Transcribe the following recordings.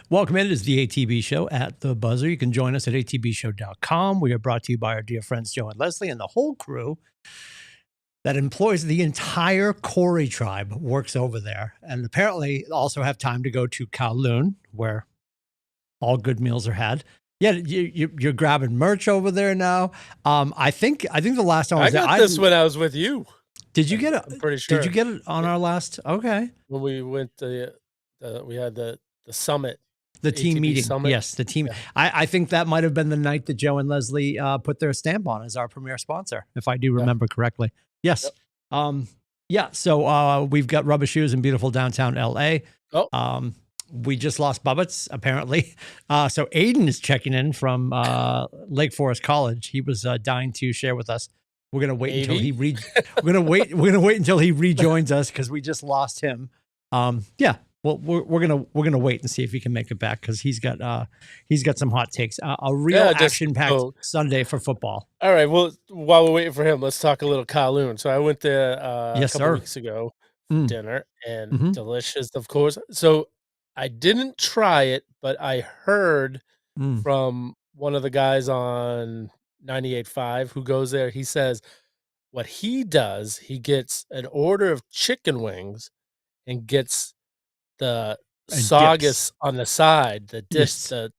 Welcome in. It is the ATB show at the buzzer. You can join us at atbshow.com. We are brought to you by our dear friends Joe and Leslie, and the whole crew that employs the entire Corey tribe works over there. And apparently also have time to go to Kowloon, where all good meals are had. Yeah, you're grabbing merch over there now. I think the last time I was there, got this when I was with you. Did you get it? I'm pretty sure. Did you get it on our last? Okay. When we went to, we had the summit. The team ATB meeting. summit. Yes, the team. Yeah. I think that might have been the night that Joe and Leslie put their stamp on as our premier sponsor, if I do remember correctly. Yes. Yep. Yeah. So we've got Rubber Shoes in beautiful downtown LA. Oh. We just lost Bubbitts, apparently. So Aiden is checking in from Lake Forest College. He was dying to share with us. We're gonna wait until he we're gonna wait until he rejoins us because we just lost him. Yeah. Well, we're gonna wait and see if he can make it back because he's got some hot takes. A real action-packed Sunday for football. All right. Well, while we're waiting for him, let's talk a little Kowloon. So I went there a couple weeks ago for dinner, and delicious, of course. So I didn't try it, but I heard from one of the guys on 98.5 who goes there. He says what he does, he gets an order of chicken wings and gets the saugus on the side, the dish. Yes.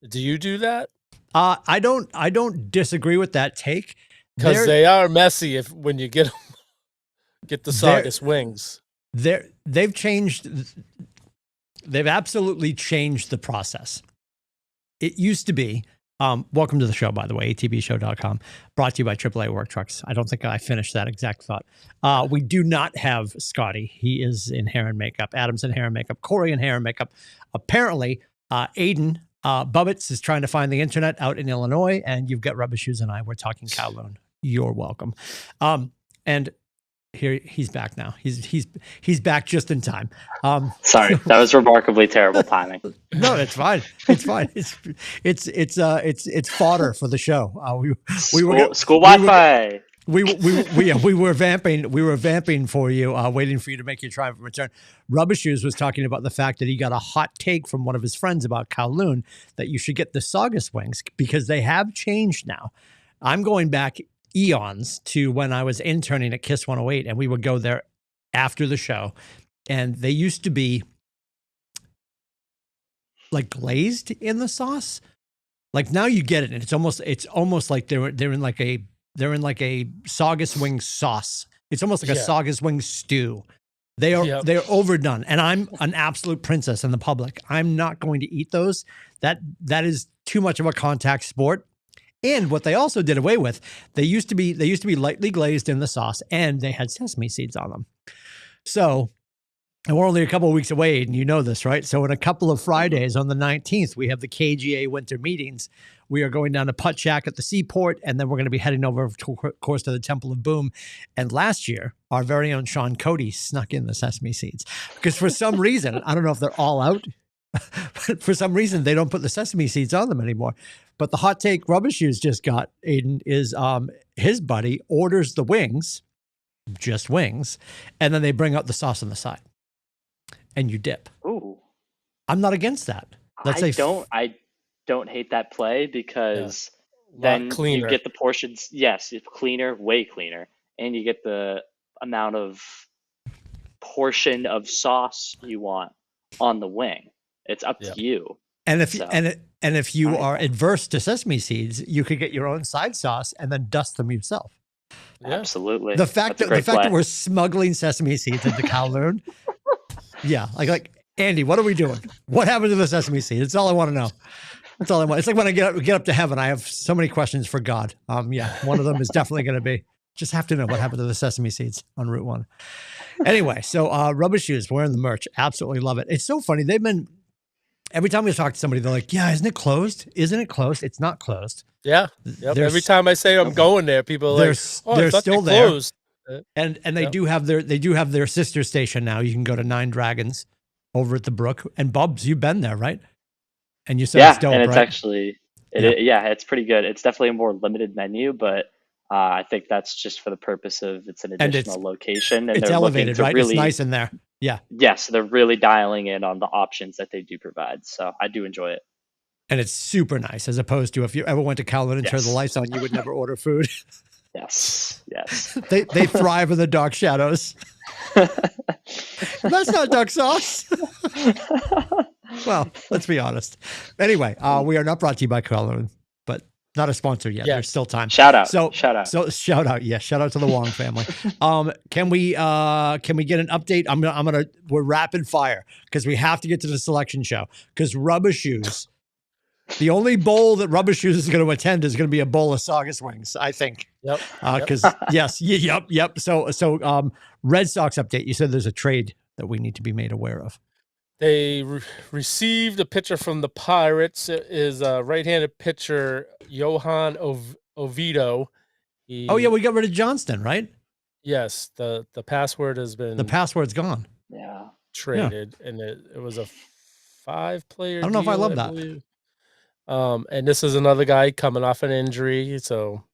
Do you do that? I don't disagree with that take because they are messy when you get the saugus wings. They've absolutely changed the process. It used to be. Welcome to the show, by the way, atbshow.com, brought to you by AAA Work Trucks. I don't think I finished that exact thought. We do not have Scotty. He is in hair and makeup. Adam's in hair and makeup. Corey in hair and makeup. Apparently, Aiden Bubbitts is trying to find the internet out in Illinois, and you've got Rubber Shoes and I. We're talking Kowloon. You're welcome. And here he's back now. He's back just in time. Sorry, that was remarkably terrible timing. No, it's fine. It's fine. It's fodder for the show. School Wi-Fi. We were vamping for you, waiting for you to make your triumphant return. Rubber Shoes was talking about the fact that he got a hot take from one of his friends about Kowloon that you should get the saugus wings because they have changed now. I'm going back eons to when I was interning at Kiss 108, and we would go there after the show, and they used to be like glazed in the sauce. Like now you get it, and it's almost like they're in like a saugus wing sauce. It's almost like a saugus wing stew. They're overdone, and I'm an absolute princess in the public. I'm not going to eat those. That is too much of a contact sport. And what they also did away with, they used to be lightly glazed in the sauce, and they had sesame seeds on them. So, and we're only a couple of weeks away, and you know this, right? So in a couple of Fridays on the 19th, we have the KGA winter meetings. We are going down to Putt Shack at the Seaport, and then we're going to be heading over, of course, to the Temple of Boom. And last year, our very own Sean Cody snuck in the sesame seeds because for some reason, I don't know if they're all out, but for some reason, they don't put the sesame seeds on them anymore. But the hot take Rubber Shoes just got, Aiden, is his buddy orders the wings, just wings, and then they bring out the sauce on the side. And you dip. Ooh. I'm not against that. I don't hate that play because then you get the portions. Yes, it's cleaner, way cleaner. And you get the amount of portion of sauce you want on the wing. It's up to you. And if you are adverse to sesame seeds, you could get your own side sauce and then dust them yourself. Yeah. Absolutely. The fact that we're smuggling sesame seeds into Kowloon. Yeah, like Andy, what are we doing? What happened to the sesame seed? It's all I want to know. That's all I want. It's like when I get up to heaven, I have so many questions for God. One of them is definitely going to be just have to know what happened to the sesame seeds on Route 1. Anyway, so Rubber Shoes wearing the merch, absolutely love it. It's so funny. They've been. Every time we talk to somebody, they're like, yeah, isn't it closed? Isn't it closed? It's not closed. Yeah. Yep. Every time I say I'm going there, people are like, they're still there. And they do have their sister station now. You can go to Nine Dragons over at the Brook. And Bubs, you've been there, right? And you said it's dope, and it's right? actually it's pretty good. It's definitely a more limited menu, but I think that's just for the purpose of it's an additional location. And it's they're elevated, right? Really, it's nice in there. Yeah. Yes, they're really dialing in on the options that they do provide. So I do enjoy it. And it's super nice, as opposed to if you ever went to Kowloon and turned the lights on, you would never order food. Yes. They thrive in the dark shadows. That's not duck sauce. Well, let's be honest. Anyway, we are not brought to you by Kowloon, but not a sponsor yet. There's still time. Shout out. So shout out. So shout out. Yeah, shout out to the Wong family. Can we get an update? We're rapid fire because we have to get to the selection show because Rubber Shoes. The only bowl that Rubber Shoes is going to attend is going to be a bowl of Saugus wings, I think. Yep. Because yep. So Red Sox update. You said there's a trade that we need to be made aware of. They received a pitcher from the Pirates. It is right-handed pitcher Johan Oviedo. We got rid of Johnston, right? Yes. The password has been. The password's gone. Yeah. Traded, and it was a 5-player. I don't know if I love that. Believe. And this is another guy coming off an injury, so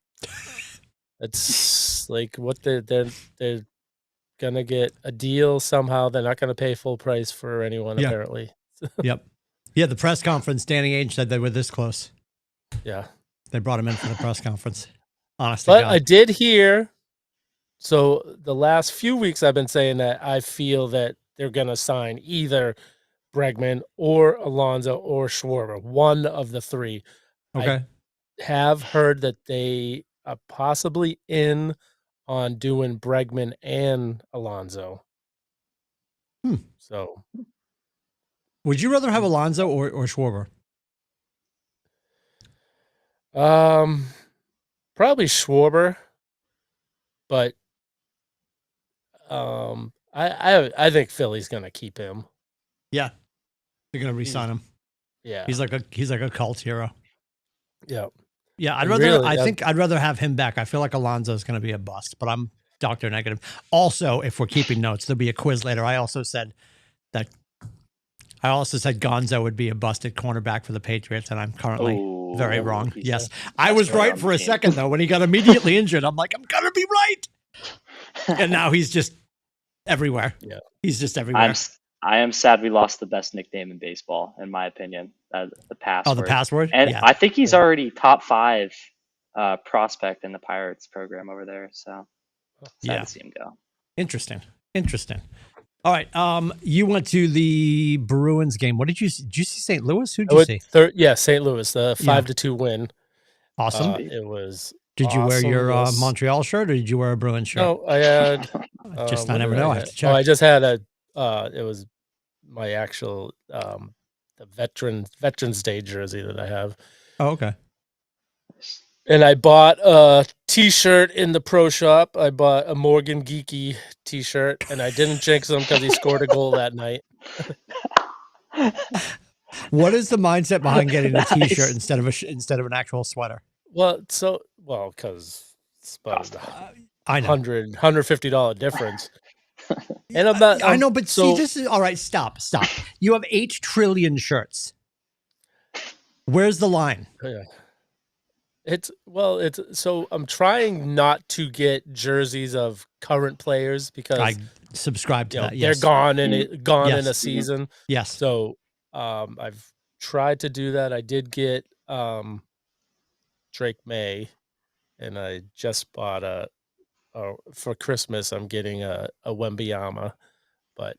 it's like what they're gonna get a deal somehow. They're not gonna pay full price for anyone apparently. Yep. Yeah, the press conference, Danny Ainge said they were this close. Yeah. They brought him in for the press conference. Honestly. But I did hear, so the last few weeks I've been saying that I feel that they're gonna sign either Bregman or Alonso or Schwarber, one of the three. Okay. I have heard that they are possibly in on doing Bregman and Alonso. So, would you rather have Alonso or Schwarber? Probably Schwarber, but I think Philly's gonna keep him. Yeah. They're gonna re-sign him. Yeah. He's like a cult hero. Yeah. Yeah, I'd rather have him back. I feel like Alonso's gonna be a bust, but I'm Dr. Negative. Also, if we're keeping notes, there'll be a quiz later. I also said Gonzo would be a busted cornerback for the Patriots, and I'm currently very wrong. Yes. I was right for a second though. When he got immediately injured, I'm like, I'm gonna be right. And now he's just everywhere. Yeah. He's just everywhere. I am sad we lost the best nickname in baseball, in my opinion. The password. Oh, the password? And yeah. I think he's already top 5 prospect in the Pirates program over there. So sad to see him go. Interesting. All right. You went to the Bruins game. What did you see? Did you see St. Louis? Who did you see? St. Louis, the 5-2 win. Awesome. It was. Did you wear your Montreal shirt or did you wear a Bruins shirt? No, I had. I never know. I have to check. Oh, I just had it was my actual the Veterans Day jersey that I have. Oh, okay. And I bought a T-shirt in the pro shop. I bought a Morgan Geeky T-shirt, and I didn't jinx him because he scored a goal that night. What is the mindset behind getting a T-shirt instead of an actual sweater? Because it's about I know. $150 difference. And I'm not. I know, but see, this is all right. Stop. You have 8 trillion shirts. Where's the line? Yeah. So I'm trying not to get jerseys of current players because I subscribe to that. They're gone in a season. Yes. So I've tried to do that. I did get Drake May, and I just bought for Christmas. I'm getting a Wembanyama, but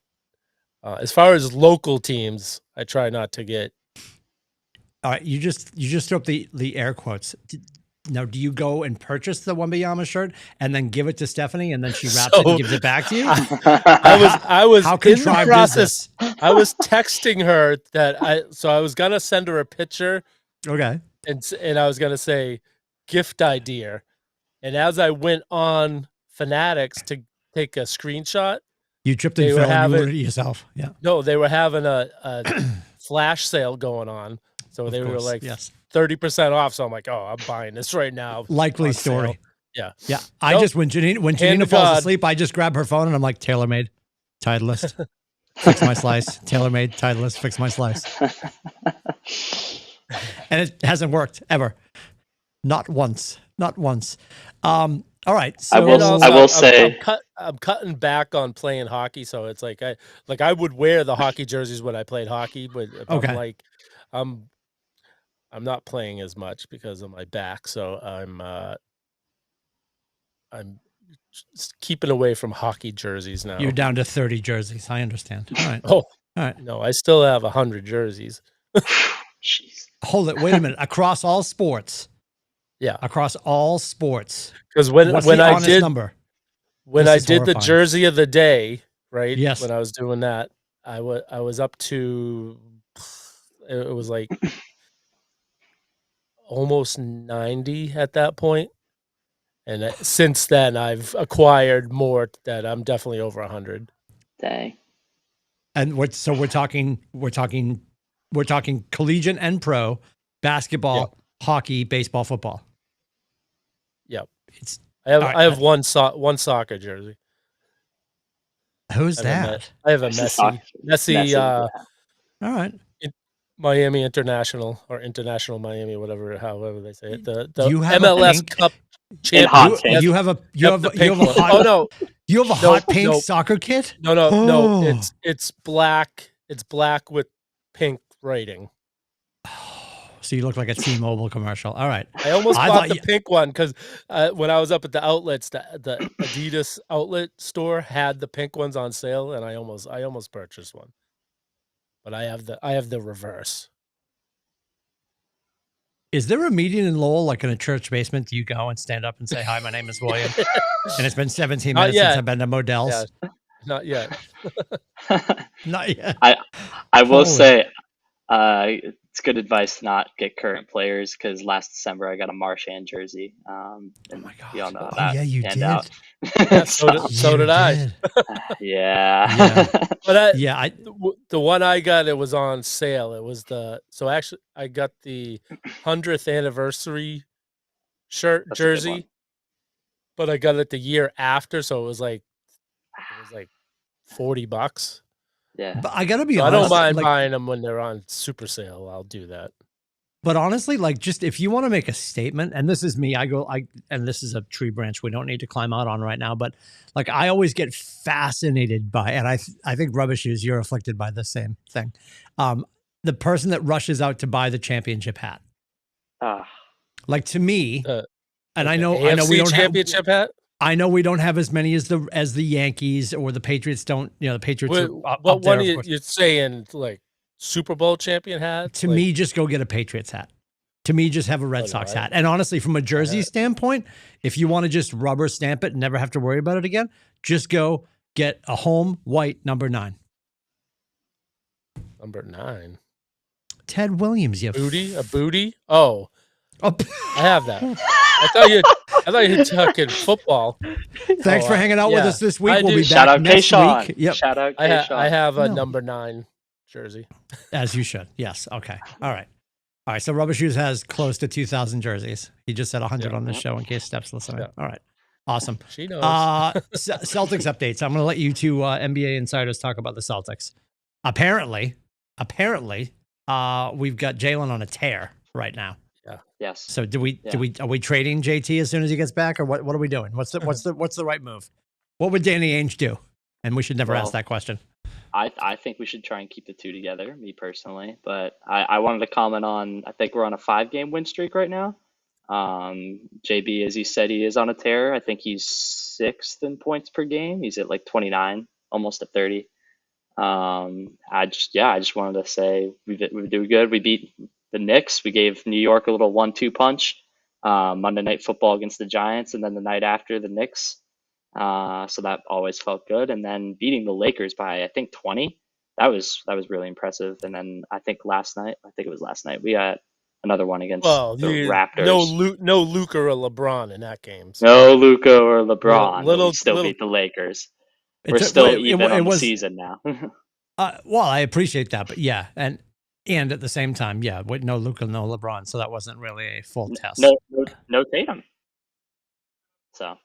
as far as local teams, I try not to get. All right, you just threw up the air quotes. Now, do you go and purchase the Wembanyama shirt and then give it to Stephanie, and then she wraps it and gives it back to you? I was How in the process. I was texting her that I was gonna send her a picture. Okay. And I was gonna say gift idea, and as I went on Fanatics to take a screenshot, you tripped and fell and you ordered it yourself. Yeah. No, they were having a flash sale going on. So they were like 30% off. So I'm like, oh, I'm buying this right now. Likely story. Sale. Yeah. Yeah. I just, when Janina falls asleep, I just grab her phone and I'm like, TaylorMade, Titleist, fix my slice. TaylorMade, Titleist, fix my slice. And it hasn't worked ever. Not once. All right. So I will say I'm cutting back on playing hockey, so it's like I would wear the hockey jerseys when I played hockey, but if I'm not playing as much because of my back, so I'm just keeping away from hockey jerseys now. You're down to 30 jerseys. I understand. All right. Oh, all right. No, I still have 100 jerseys. Jeez. Hold it. Wait a minute. Across all sports. Yeah. Across all sports. Because when I did number? When I did the jersey of the day, right? Yes. When I was doing that, I was up to, it was like almost 90 at that point. And since then, I've acquired more that I'm definitely over 100. Dang. And so we're talking collegiate and pro basketball, hockey, baseball, football. Yep. I have one soccer jersey. Who's that? I have a Messi. All right. Miami International or International Miami, however they say it. The MLS Cup champion. You have a hot pink soccer kit? No. It's black. It's black with pink writing. So you look like a T-Mobile commercial. All right. I almost bought the pink one because when I was up at the outlets, the Adidas outlet store had the pink ones on sale, and I almost purchased one. But I have the reverse. Is there a meeting in Lowell, like in a church basement? Do you go and stand up and say, "Hi, my name is William," and it's been 17 minutes since I've been to Modell's? Yeah, not yet. Not yet. I will say, it's good advice to not get current players because last December I got a Marchand jersey. Oh my god! You all know that. Yeah, you did. Yeah, so did I. Yeah. But the one I got, it was on sale. It was I got the 100th anniversary jersey, but I got it the year after, so it was like $40. Yeah, but I gotta be honest. I don't mind buying them when they're on super sale. I'll do that. But honestly, like, just if you want to make a statement, and this is me, and this is a tree branch we don't need to climb out on right now, but like, I always get fascinated by, and I think Rubbish is, you're afflicted by the same thing. The person that rushes out to buy the championship hat. Like, to me, and I know we don't championship hat. I know we don't have as many as the Yankees or the Patriots don't. The Patriots. What one are you saying? Like Super Bowl champion hat? To me, just go get a Patriots hat. To me, just have a Red Sox hat. And honestly, from a jersey standpoint, if you want to just rubber stamp it and never have to worry about it again, just go get a home white number 9. Number 9. Ted Williams, a booty. Oh, I have that. I thought you were talking football. Thanks for hanging out with us this week. We'll be Shout back out next K-Sean. week. Yep. Shout out K-Sean. I have a number 9 jersey. As you should. Yes. Okay. All right. So Rubber Shoes has close to 2,000 jerseys. He just said 100 on this show in case Steph's listening. Yeah. All right. Awesome. She knows. Celtics updates. I'm going to let you two NBA insiders talk about the Celtics. Apparently, we've got Jalen on a tear right now. Yeah. Yes. So are we trading JT as soon as he gets back, or what are we doing? What's the right move? What would Danny Ainge do? And we should never ask that question. I think we should try and keep the two together, me personally. But I wanted to comment on, I think we're on a 5-game win streak right now. JB, as he said, he is on a tear. I think he's 6th in points per game. He's at like 29, almost at 30. I just wanted to say we do good. We beat the Knicks. We gave New York a little 1-2 punch. Monday Night Football against the Giants, and then the night after the Knicks. So that always felt good. And then beating the Lakers by, I think, 20. That was really impressive. And then I think last night, we got another one against the Raptors. No Luka or LeBron in that game. So. No Luka or LeBron. We still beat the Lakers. We're still even on the season now. Well, I appreciate that, but yeah, and at the same time, with no Luka, no LeBron, so that wasn't really a full test. No Tatum. So,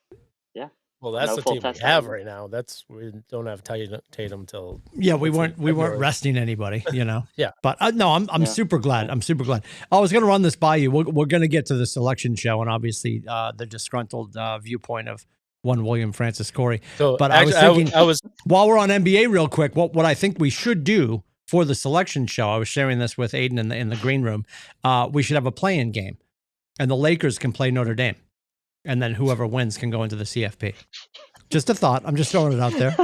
yeah. Well, that's the team we have right now. We don't have Tatum till. Yeah, we weren't resting anybody, Yeah. But no, I'm super glad. I'm super glad. I was going to run this by you. We're going to get to the selection show and obviously the disgruntled viewpoint of one William Francis Corey. So but actually, I was thinking, I was while we're on NBA real quick, what I think we should do for the selection show, I was sharing this with Aiden in the green room. We should have a play-in game, and the Lakers can play Notre Dame, and then whoever wins can go into the CFP. Just a thought. I'm just throwing it out there.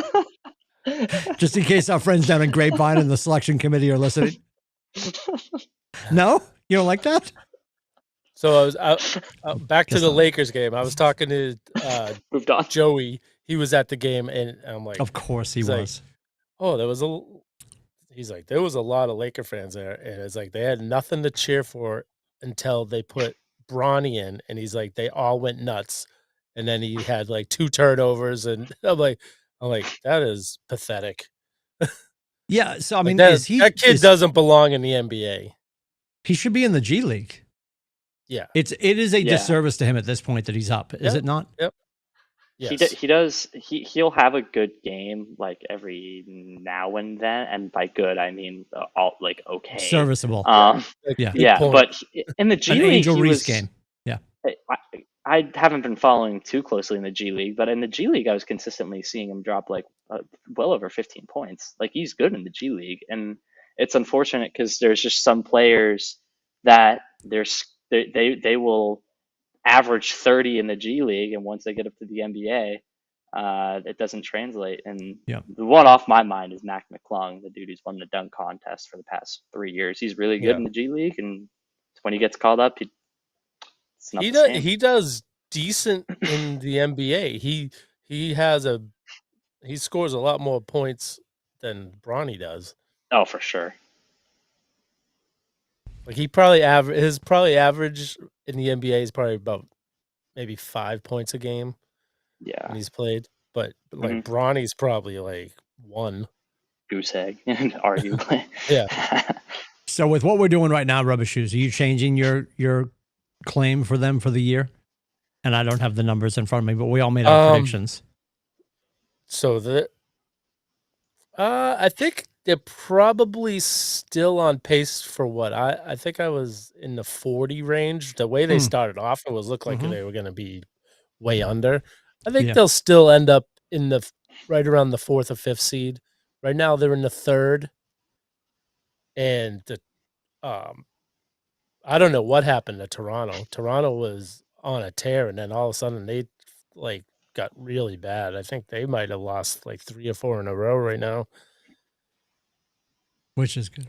Just in case our friends down in Grapevine and the selection committee are listening. No? You don't like that? So I was back to the Lakers game. I was talking to moved on. Joey. He was at the game, and I'm like, of course he was. Like, oh, he's like, there was a lot of Laker fans there, and it's like they had nothing to cheer for until they put Bronny in, and he's like, they all went nuts, and then he had like 2 turnovers, and I'm like, that is pathetic. Yeah, so I mean, that kid doesn't belong in the NBA. He should be in the G League. Yeah, it is a disservice to him at this point that he's up. Is it not? Yep. Yes. He does. He'll have a good game like every now and then, and by good I mean all like okay, serviceable. Yeah. But in the G League, Angel Reese game. Yeah. I haven't been following too closely in the G League, but in the G League, I was consistently seeing him drop like well over 15 points. Like he's good in the G League, and it's unfortunate because there's just some players that they will average 30 in the G League, and once they get up to the NBA, it doesn't translate. And the one off my mind is Mac McClung, the dude who's won the dunk contest for the past 3 years. He's really good in the G League, and when he gets called up, he does decent in the NBA. He scores a lot more points than Bronny does. Oh, for sure. Like he probably average in the NBA is probably about maybe 5 points a game. Yeah, when he's played, but like Bronny's probably like 1 goose egg, arguably. Yeah. So with what we're doing right now, Rubber Shoes, are you changing your claim for them for the year? And I don't have the numbers in front of me, but we all made our predictions. So I think they're probably still on pace for what I think I was in the 40 range. The way they started off, it looked like they were going to be way under. I think they'll still end up in right around the 4th or 5th seed. Right now they're in the 3rd, and I don't know what happened to Toronto. Toronto was on a tear, and then all of a sudden they like got really bad. I think they might have lost like 3 or 4 in a row right now. Which is good.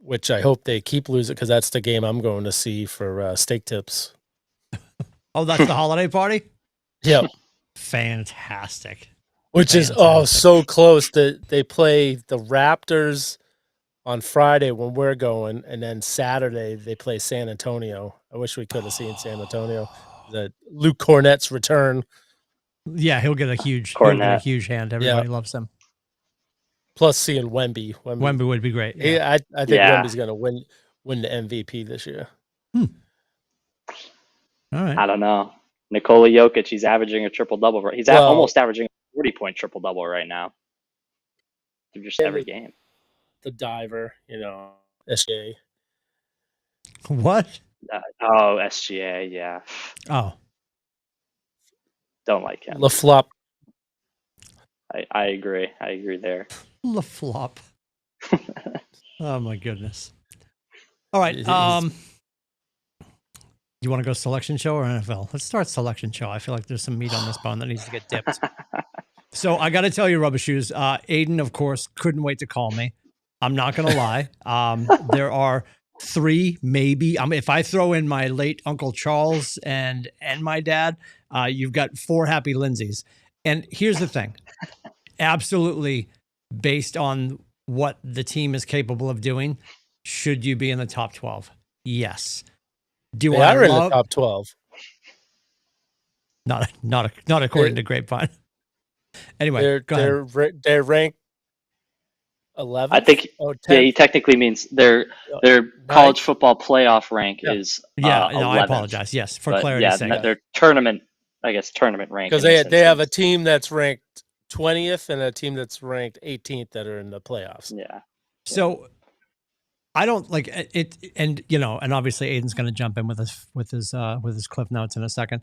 Which I hope they keep losing, because that's the game I'm going to see for steak tips. Oh, that's the holiday party? Yep. Fantastic. Which is so close that they play the Raptors on Friday when we're going, and then Saturday they play San Antonio. I wish we could have seen San Antonio. The Luke Cornett's return. Yeah, he'll get a huge hand. Everybody loves him. Plus seeing Wemby. Wemby would be great. Yeah. I think Wemby's going to win the MVP this year. All right. I don't know. Nikola Jokic, he's averaging a triple-double. He's almost averaging a 40-point triple-double right now. Through just every game. The diver, SGA. What? SGA, yeah. Oh. Don't like him. LaFlop. I agree. I agree there. LaFlop. Oh, my goodness. All right. You want to go selection show or NFL? Let's start selection show. I feel like there's some meat on this bone that needs to get dipped. So I got to tell you, Rubber Shoes, Aiden, of course, couldn't wait to call me. I'm not going to lie. There are 3, maybe. If I throw in my late Uncle Charles and my dad, you've got 4 happy Lindsays. And here's the thing. Absolutely, based on what the team is capable of doing, should you be in the top 12? Yes. They are in the top 12. Not according to Grapevine. Anyway, they're ranked 11th. I think he technically means their college football playoff rank is 11th. I apologize. Yes, for clarity's sake. Their tournament rank, because they have a team that's ranked 20th and a team that's ranked 18th that are in the playoffs. Yeah. So I don't like it, and and obviously Aiden's going to jump in with his cliff notes in a second.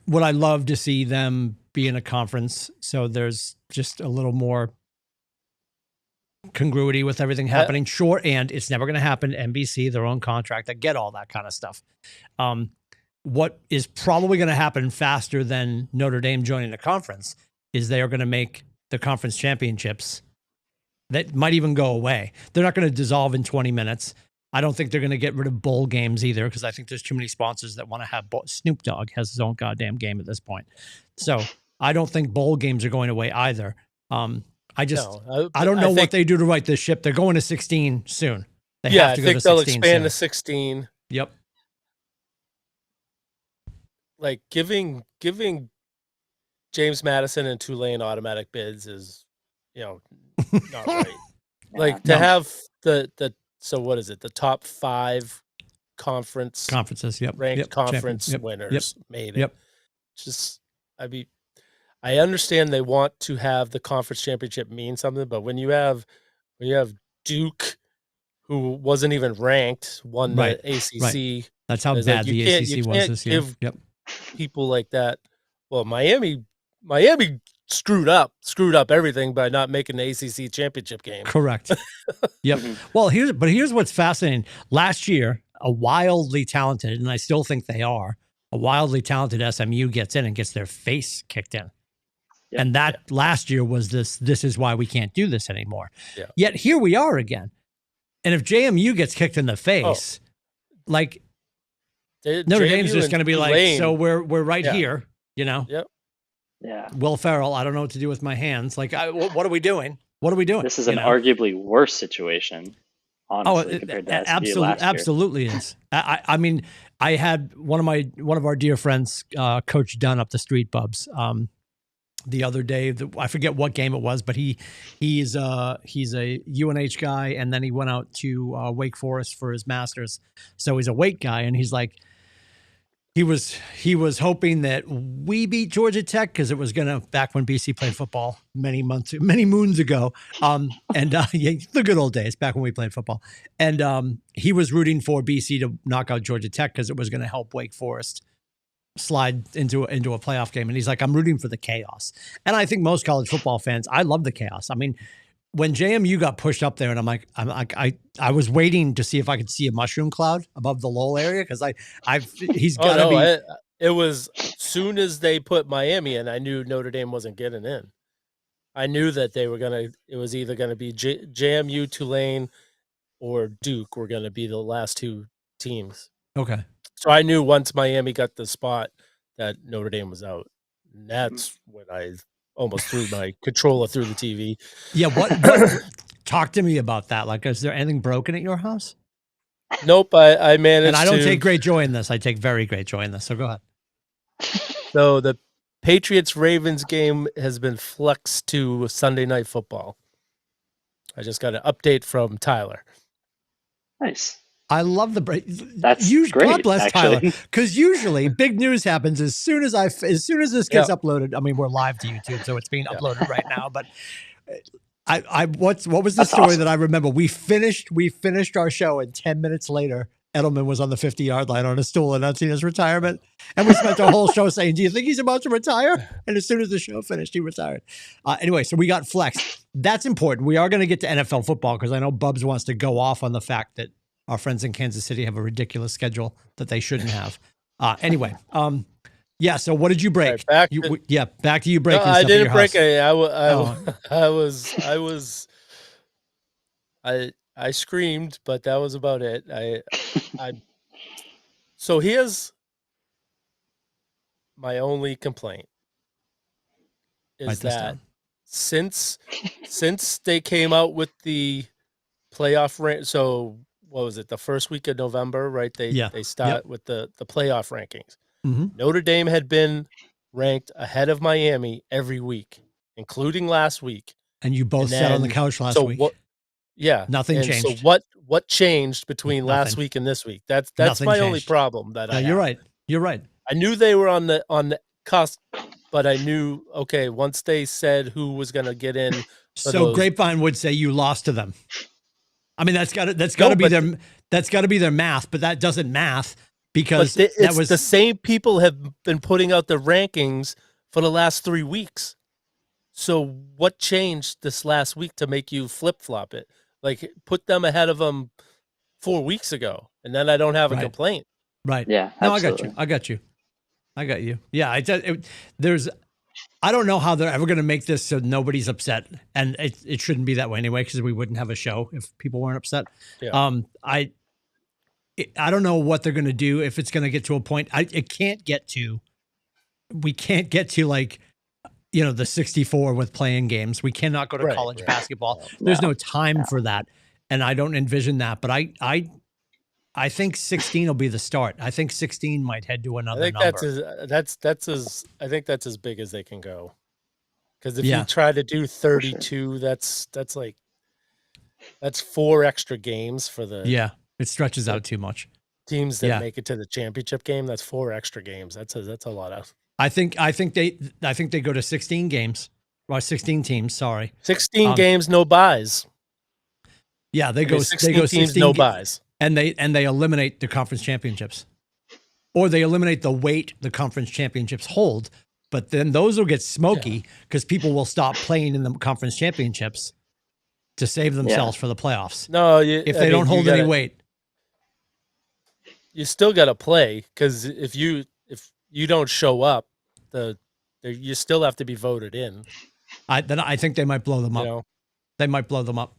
would I love to see them be in a conference so there's just a little more congruity with everything happening? Sure, and it's never going to happen. NBC, their own contract, I get all that kind of stuff. What is probably going to happen faster than Notre Dame joining the conference is they are going to make the conference championships that might even go away. They're not going to dissolve in 20 minutes. I don't think they're going to get rid of bowl games either, because I think there's too many sponsors that want to have Snoop Dogg has his own goddamn game at this point. So I don't think bowl games are going away either. I don't know what they do to right this ship. They're going to 16 soon. They have to go to 16 they'll expand to 16. Yep. Like giving James Madison and Tulane automatic bids is, not right. Like to have the so what is it? The top 5 conferences, ranked conference winners made it. Just, I understand they want to have the conference championship mean something, but when you have Duke, who wasn't even ranked, won the ACC. Right. That's how bad the ACC was this year. People like that. Well, Miami screwed up everything by not making the ACC championship game. Correct. Yep. Well, here's what's fascinating. Last year, a wildly talented, and I still think they are, a wildly talented SMU gets in and gets their face kicked in. Yep. And that last year was this is why we can't do this anymore. Yeah. Yet here we are again. And if JMU gets kicked in the face, Notre Dame's just going to be like, so we're right here, Yep. Yeah. Will Ferrell, I don't know what to do with my hands. Like, what are we doing? What are we doing? This is an arguably worse situation, honestly, compared to SMU last year. Absolutely is. I mean, I had one of our dear friends, Coach Dunn up the street, Bubs, the other day. I forget what game it was, but he's a UNH guy, and then he went out to Wake Forest for his master's. So he's a Wake guy, and he's like, he was hoping that we beat Georgia Tech because it was gonna back when BC played football many moons ago. The good old days back when we played football. And he was rooting for BC to knock out Georgia Tech because it was going to help Wake Forest slide into a playoff game. And he's like, I'm rooting for the chaos. And I think most college football fans, I love the chaos. I mean, when JMU got pushed up there, and I was waiting to see if I could see a mushroom cloud above the Lowell area because he's got to be. It was soon as they put Miami in, I knew Notre Dame wasn't getting in. I knew that it was either going to be JMU, Tulane, or Duke were going to be the last 2 teams. Okay. So I knew once Miami got the spot that Notre Dame was out. And that's when I almost threw my controller through the TV. Yeah, what talk to me about that. Like, is there anything broken at your house? Nope, I managed. And I don't take great joy in this. I take very great joy in this. So go ahead. So the Patriots-Ravens game has been flexed to Sunday Night Football. I just got an update from Tyler. Nice. I love the break. That's great. God bless Tyler, because usually big news happens as soon as this gets uploaded. I mean, we're live to YouTube, so it's being uploaded right now. But what was the story that I remember? We finished our show, and 10 minutes later, Edelman was on the 50-yard line on a stool announcing his retirement, and we spent the whole show saying, "Do you think he's about to retire?" And as soon as the show finished, he retired. Anyway, so we got flexed. That's important. We are going to get to NFL football because I know Bubs wants to go off on the fact that our friends in Kansas City have a ridiculous schedule that they shouldn't have. Anyway, so what did you break? Right, back to you breaking stuff. I didn't break it. I screamed, but that was about it. So here's my only complaint is that since they came out with the playoff rank, so what was it, the first week of November, right? They start with the playoff rankings. Mm-hmm. Notre Dame had been ranked ahead of Miami every week, including last week. And you both sat on the couch last week. Nothing changed. So what changed between last week and this week? That's my only problem that I have. You're right. I knew they were on the cusp, but I knew, okay, once they said who was going to get in. So Grapevine would say you lost to them. I mean, that's got to be their math, but that doesn't math because it's the same people have been putting out the rankings for the last 3 weeks. So what changed this last week to make you flip-flop it? Like, put them ahead of them 4 weeks ago, and then I don't have a complaint. Right. Yeah. No, absolutely. I got you. Yeah. I don't know how they're ever going to make this so nobody's upset, and it shouldn't be that way anyway, because we wouldn't have a show if people weren't upset. Yeah. I don't know what they're going to do if it's going to get to a point. We can't get to like, the 64 with playing games. We cannot go to college basketball. There's no time for that. And I don't envision that, but I think 16 will be the start. I think 16 might head to another number. I think that's as big as they can go. Because if you try to do 32, that's 4 extra games for the. Yeah, it stretches out too much. Teams that make it to the championship game, that's 4 extra games. That's a lot of. I think they go to 16 games. Well, 16 teams, sorry. 16 games, no buys. Yeah, they go 16 teams, no buys. And they eliminate the conference championships. Or they eliminate the weight the conference championships hold, but then those will get smoky because people will stop playing in the conference championships to save themselves for the playoffs. No, if they don't hold any weight. You still got to play, because if you don't show up, you still have to be voted in. I think they might blow them up. They might blow them up.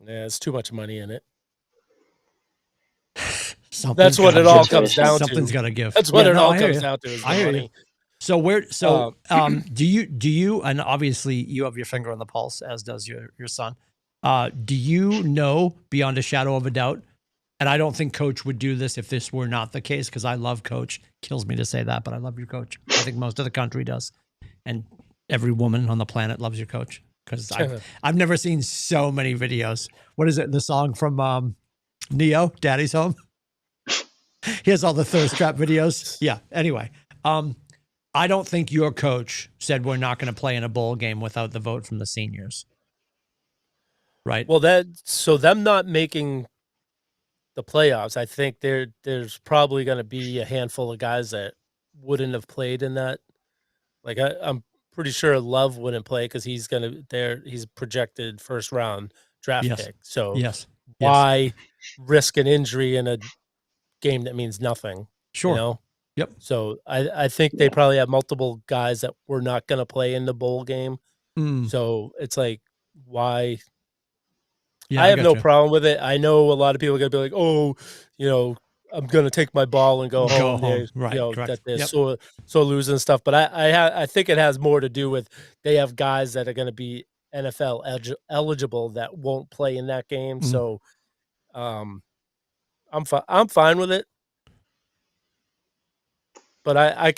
Yeah, it's too much money in it. That's what it all comes down to. Something's got to give. That's what it all comes down to. Is the money. So do you, and obviously you have your finger on the pulse, as does your son. Do you know beyond a shadow of a doubt? And I don't think Coach would do this if this were not the case, because I love Coach. Kills me to say that, but I love your coach. I think most of the country does. And every woman on the planet loves your coach, because I've never seen so many videos. What is it? The song from Neo, Daddy's Home? He has all the thirst trap videos. Yeah. Anyway, I don't think your coach said we're not going to play in a bowl game without the vote from the seniors. Right. Well, so them not making the playoffs, I think there's probably going to be a handful of guys that wouldn't have played in that. Like I'm pretty sure Love wouldn't play because he's projected first round draft pick. So why risk an injury in a game that means nothing? Sure. Yep. So I think they probably have multiple guys that were not going to play in the bowl game. So it's like, why? Yeah, I have no problem with it. I know a lot of people are going to be like, oh, I'm going to take my ball and go home. Right. That they're so losing and stuff. But I think it has more to do with they have guys that are going to be NFL eligible that won't play in that game. So I'm fine with it. But I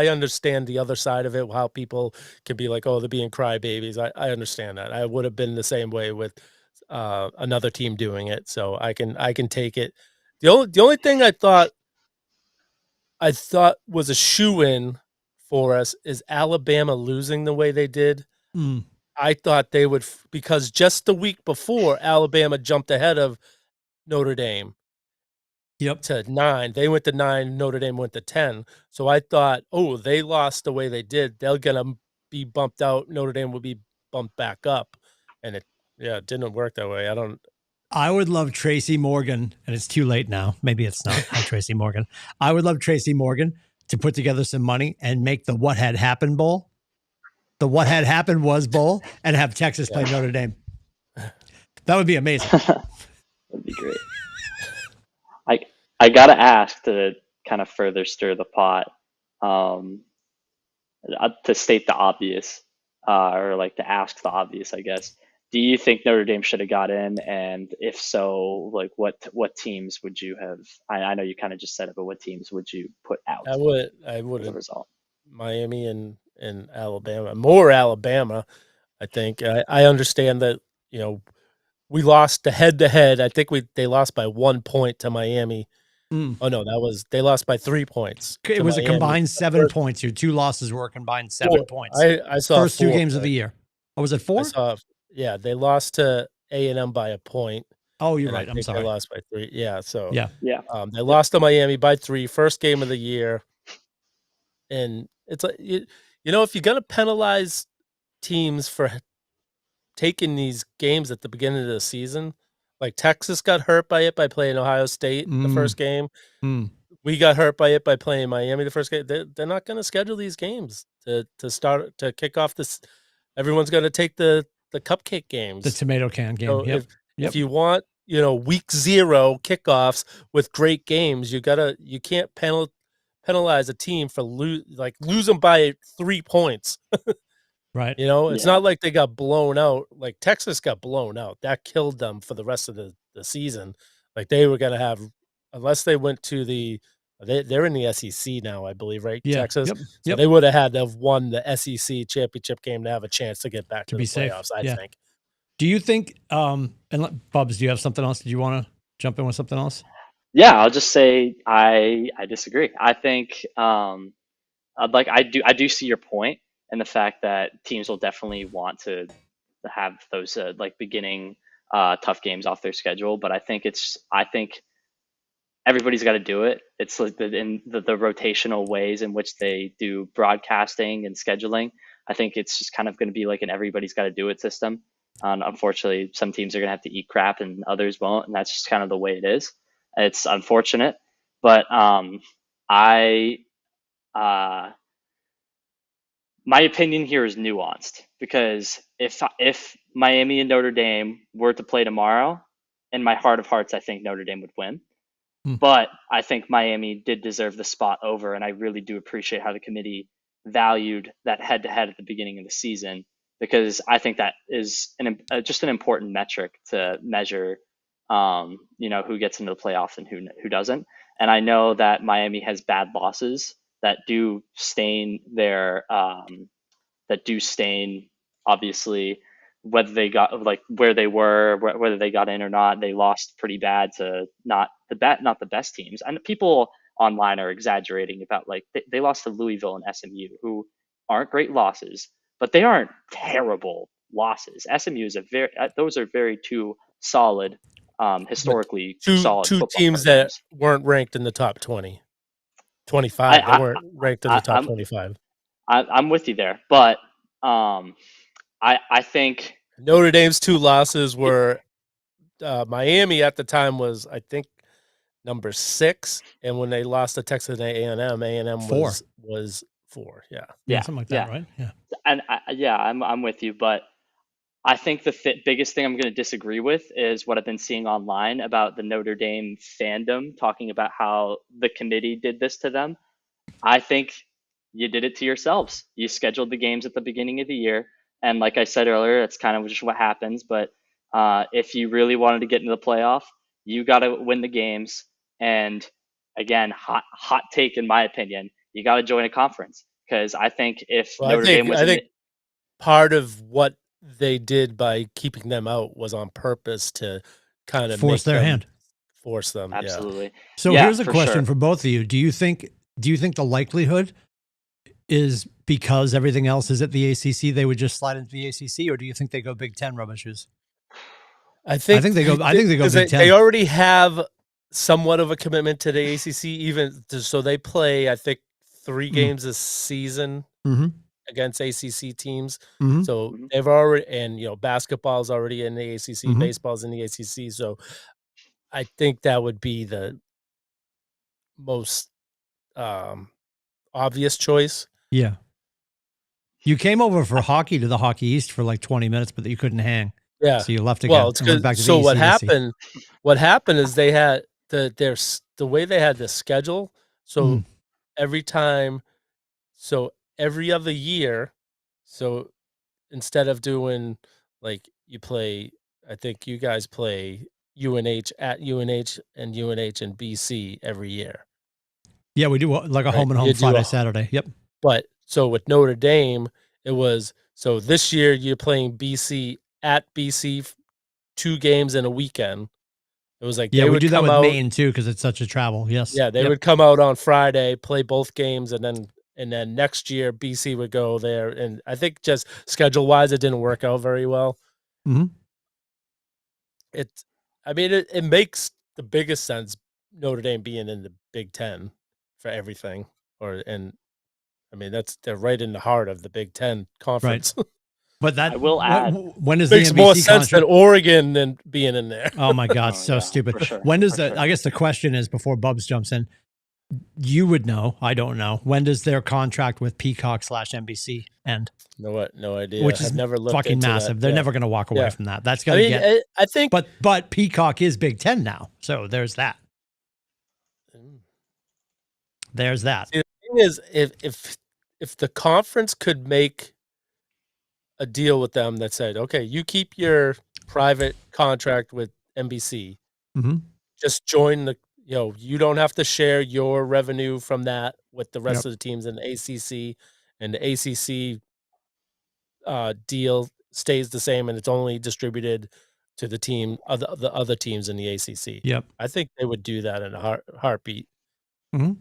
understand the other side of it, how people can be like, oh, they're being crybabies. I understand that. I would have been the same way with another team doing it. So I can take it. The only thing I thought was a shoo-in for us is Alabama losing the way they did. I thought they would, because just the week before, Alabama jumped ahead of Notre Dame. To 9. They went to 9. Notre Dame went to 10. So I thought, oh, they lost the way they did. They're going to be bumped out. Notre Dame will be bumped back up. And it didn't work that way. I would love Tracy Morgan, and it's too late now. Maybe it's not. Hi, Tracy Morgan. I would love Tracy Morgan to put together some money and make the What Had Happened Bowl, the What Had Happened Was Bowl, and have Texas play Notre Dame. That would be amazing. That'd be great. I gotta ask, to kind of further stir the pot, to state the obvious, or like to ask the obvious, I guess. Do you think Notre Dame should have got in? And if so, like what teams would you have? I know you kind of just said it, but what teams would you put out? I would as a result. Miami and Alabama, more Alabama. I think I understand that we lost the head-to-head. I think they lost by 1 point to Miami. Oh no, they lost by 3 points. It was Miami. A combined 7 points. Your 2 losses were a combined 7 points. I saw first 2 games of the year. Oh, was it 4? They lost to A&M by a point. Oh, you're and right. I I'm think sorry. they lost by 3. Yeah, so Yeah. they lost to Miami by 3, first game of the year. And it's like you know, if you're gonna penalize teams for taking these games at the beginning of the season, like Texas got hurt by it by playing Ohio State the first game. We got hurt by it by playing Miami the first game. They're not going to schedule these games to kick off this. Everyone's going to take the cupcake games, the tomato can game. So if you want, you know, week 0 kickoffs with great games, you can't penalize a team for lose them by 3 points. Right. You know, it's not like they got blown out. Like Texas got blown out. That killed them for the rest of the season. Like they were going to have, unless they went to they're in the SEC now, I believe, right? Yeah. Texas. Yep. So they would have had to have won the SEC championship game to have a chance to get back to the playoffs, I think. Do you think, and Bubs, do you have something else? Did you want to jump in with something else? Yeah, I'll just say I disagree. I think I do see your point and the fact that teams will definitely want to have those beginning tough games off their schedule, but I think everybody's got to do it. It's like in the rotational ways in which they do broadcasting and scheduling. I think it's just kind of going to be like an everybody's got to do it system. Unfortunately, some teams are going to have to eat crap and others won't, and that's just kind of the way it is. It's unfortunate, but my opinion here is nuanced, because if Miami and Notre Dame were to play tomorrow, in my heart of hearts, I think Notre Dame would win. But I think Miami did deserve the spot over, and I really do appreciate how the committee valued that head-to-head at the beginning of the season, because I think that is just an important metric to measure, who gets into the playoffs and who doesn't. And I know that Miami has bad losses that do stain obviously whether they got where they were, whether they got in or not. They lost pretty bad to not the best teams, and people online are exaggerating about they lost to Louisville and SMU, who aren't great losses, but they aren't terrible losses. SMU is those are very two solid, historically solid two teams that weren't ranked in the top 20, 25. They weren't ranked in the top 25. I'm with you there, but I think Notre Dame's 2 losses were Miami at the time was, I think, number 6, and when they lost to Texas A&M, was 4. Yeah, something like that, right? Yeah, and I'm with you, but I think the biggest thing I'm going to disagree with is what I've been seeing online about the Notre Dame fandom talking about how the committee did this to them. I think you did it to yourselves. You scheduled the games at the beginning of the year, and like I said earlier, it's kind of just what happens. But if you really wanted to get into the playoff, you got to win the games. And again, hot take in my opinion, you got to join a conference, because I think if Notre Dame was, I think part of what they did by keeping them out was on purpose to kind of force their hand, force them. Absolutely. Yeah. So here's a question for both of you: Do you think the likelihood is, because everything else is at the ACC, they would just slide into the ACC, or do you think they go Big Ten rubber shoes? I think they go Big Ten. They already have somewhat of a commitment to the ACC, so they play, I think, 3 games a season against ACC teams. So they've already, and basketball's already in the ACC, baseball's in the ACC. So I think that would be the most obvious choice. Yeah. You came over for hockey to the Hockey East for like 20 minutes, but you couldn't hang. Yeah. So you left again. Well, it's good. So what happened? What happened is they had the way they had the schedule. So every other year. So instead of doing you play, I think you guys play UNH at UNH and UNH and BC every year. Yeah, we do like a home and home Friday, Saturday. Yep. But so with Notre Dame, it was, so this year you're playing BC at BC 2 games in a weekend. It was like, we do that with Maine too, because it's such a travel. Yes. Yeah, they would come out on Friday, play both games, and then next year BC would go there. And I think just schedule wise, it didn't work out very well. I mean, it makes the biggest sense Notre Dame being in the Big Ten for everything, I mean they're right in the heart of the Big Ten conference. Right. But that I will add, when does makes the NBC more sense contract? than Oregon than being in there. Oh my God, so stupid. Sure, when does I guess the question is, before Bubs jumps in, you would know. I don't know. When does their contract with Peacock / NBC end? No idea. Which is I've never looked fucking into massive. that. They're never going to walk away from that. That's going to get. I think, but Peacock is Big Ten now, so there's that. There's that. The thing is, if the conference could make a deal with them that said, okay, you keep your private contract with NBC, just join the, you don't have to share your revenue from that with the rest of the teams in the ACC, and the ACC deal stays the same, and it's only distributed to the other teams in the ACC. Yep. I think they would do that in a heartbeat. Mm-hmm.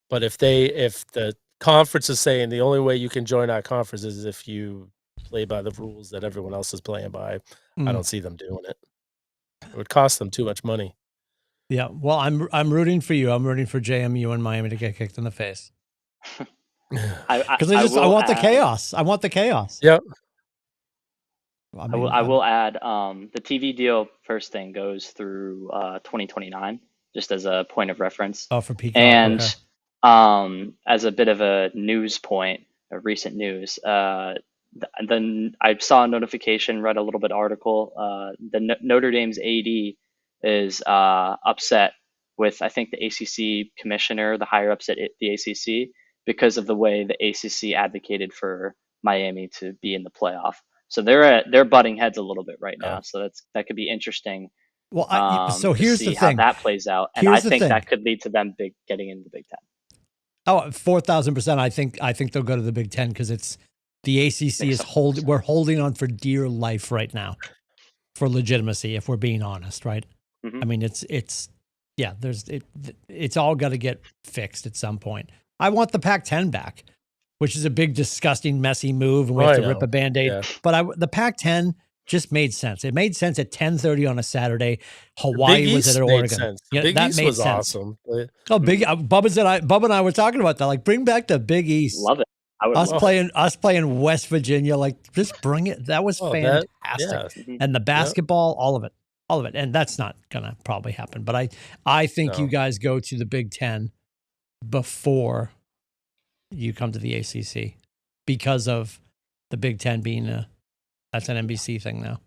But if the conference is saying the only way you can join our conference is if you play by the rules that everyone else is playing by, I don't see them doing it. It would cost them too much money. Yeah. Well, I'm rooting for you. I'm rooting for JMU and Miami to get kicked in the face. Because I want the chaos. I want the chaos. Yep. I will add the TV deal first thing goes through 2029, just as a point of reference. Oh, for Peacock. And as a bit of a news point, recent news, then I saw a notification, read a little bit article. The Notre Dame's AD is upset with, I think, the ACC commissioner, the higher ups at the ACC, because of the way the ACC advocated for Miami to be in the playoff. So they're butting heads a little bit right now. So that could be interesting. Well, so here's the thing. How that plays out, and I think that could lead to them getting into the Big Ten. Oh, 4,000%. I think they'll go to the Big Ten because it's the ACC is we're holding on for dear life right now for legitimacy, if we're being honest, right? I mean, it's all got to get fixed at some point. I want the Pac-10 back, which is a big, disgusting, messy move, and we have to rip a Band-Aid. Yeah. But the Pac-10 just made sense. It made sense at 10:30 on a Saturday. Hawaii was at Oregon. Sense. Yeah, Big that East made was sense. Awesome. Bubba and I were talking about that. Like, bring back the Big East. Love it. Us playing West Virginia. Like, just bring it. That was fantastic. And the basketball, all of it. And that's not gonna probably happen. But I think you guys go to the Big Ten before you come to the ACC because of the Big Ten being that's an NBC thing now.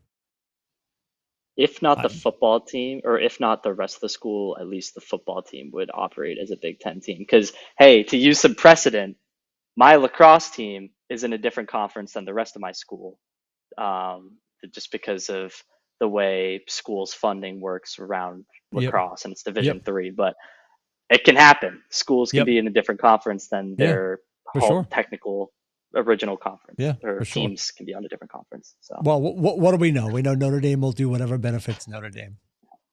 If not the football team, or if not the rest of the school, at least the football team would operate as a Big Ten team. Because, hey, to use some precedent, my lacrosse team is in a different conference than the rest of my school, just because of the way schools' funding works around lacrosse, and it's Division III. But it can happen. Schools can be in a different conference than their technical original conference, or teams can be on a different conference. So, well, what do we know? We know Notre Dame will do whatever benefits Notre Dame.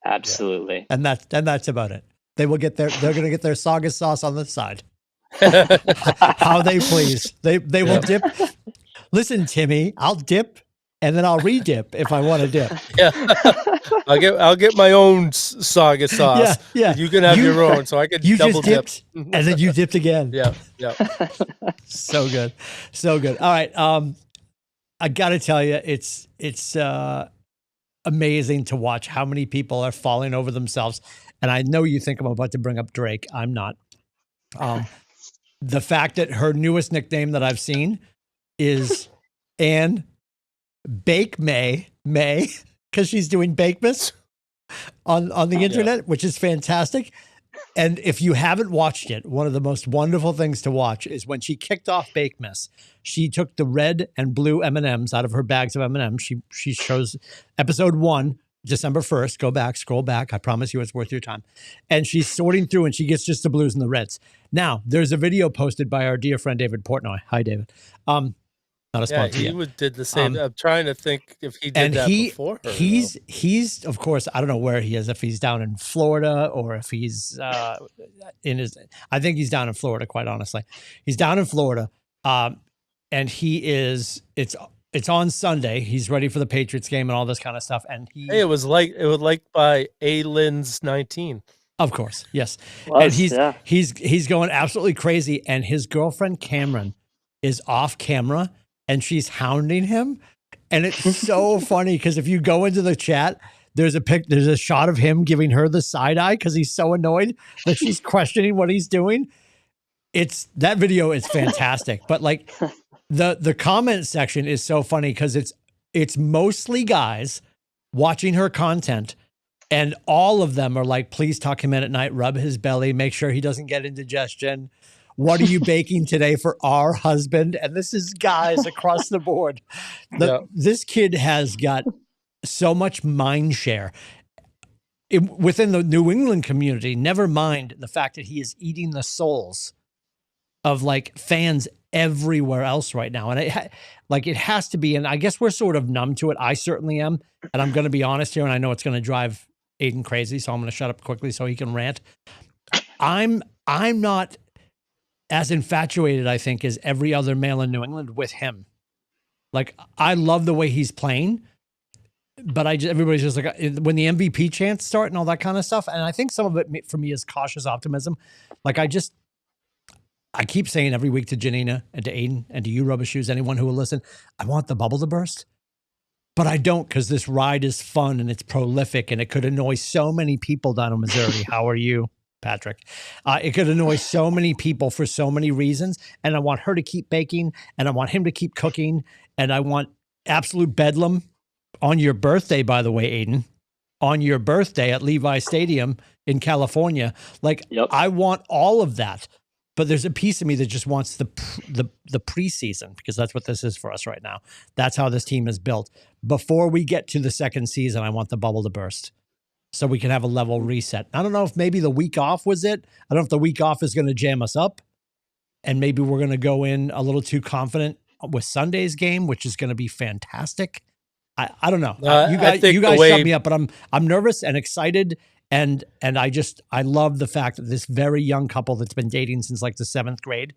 Absolutely, and that's about it. They will get they're going to get their saga sauce on the side. How they please. They will dip. Listen, Timmy, I'll dip and then I'll re-dip if I want to dip. Yeah, I'll get my own saga sauce. Yeah. You can have your own, so I can double dip. And then you dipped again. Yeah. So good. All right. I got to tell you, it's amazing to watch how many people are falling over themselves. And I know you think I'm about to bring up Drake. I'm not. The fact that her newest nickname that I've seen is Anne Bake May, because she's doing Bakemas on the internet, which is fantastic. And if you haven't watched it, one of the most wonderful things to watch is when she kicked off Bakemas, she took the red and blue M&Ms out of her bags of M&Ms. She shows episode 1, December 1st. Scroll back. I promise you it's worth your time. And she's sorting through and she gets just the blues and the reds. Now, there's a video posted by our dear friend David Portnoy. Hi, David. Not a sponsor yet. He did the same. I'm trying to think if he did that before her. He's of course, I don't know where he is, if he's down in Florida or if he's I think he's down in Florida, quite honestly. He's down in Florida. And it's it's on Sunday. He's ready for the Patriots game and all this kind of stuff. And it was like by A-Lin's 19. Of course, yes. Was, and he's going absolutely crazy. And his girlfriend Cameron is off camera, and she's hounding him. And it's so funny because if you go into the chat, there's a shot of him giving her the side eye because he's so annoyed that she's questioning what he's doing. That video is fantastic, but like the comment section is so funny because it's mostly guys watching her content, and all of them are like, please tuck him in at night, rub his belly, make sure he doesn't get indigestion. What are you baking today for our husband? And this is guys across the board. This kid has got so much mind share within the New England community, never mind the fact that he is eating the souls of like fans everywhere else right now. And it has to be, and I guess we're sort of numb to it. I certainly am. And I'm going to be honest here. And I know it's going to drive Aiden crazy. So I'm going to shut up quickly so he can rant. I'm not as infatuated, I think, as every other male in New England with him. Like, I love the way he's playing, but everybody's just like, when the MVP chants start and all that kind of stuff. And I think some of it for me is cautious optimism. Like, I keep saying every week to Janina and to Aiden and to you, Rubber Shoes, anyone who will listen, I want the bubble to burst, but I don't, because this ride is fun and it's prolific and it could annoy so many people down in Missouri. How are you, Patrick? It could annoy so many people for so many reasons. And I want her to keep baking, and I want him to keep cooking, and I want absolute bedlam on your birthday, by the way, Aiden, on your birthday at Levi Stadium in California. Like, I want all of that. But there's a piece of me that just wants the preseason, because that's what this is for us right now. That's how this team is built. Before we get to the second season, I want the bubble to burst so we can have a level reset. I don't know if maybe the week off was it. I don't know if the week off is going to jam us up, and maybe we're going to go in a little too confident with Sunday's game, which is going to be fantastic. I don't know. You guys shut me up, but I'm nervous and excited. And I love the fact that this very young couple that's been dating since like the 7th grade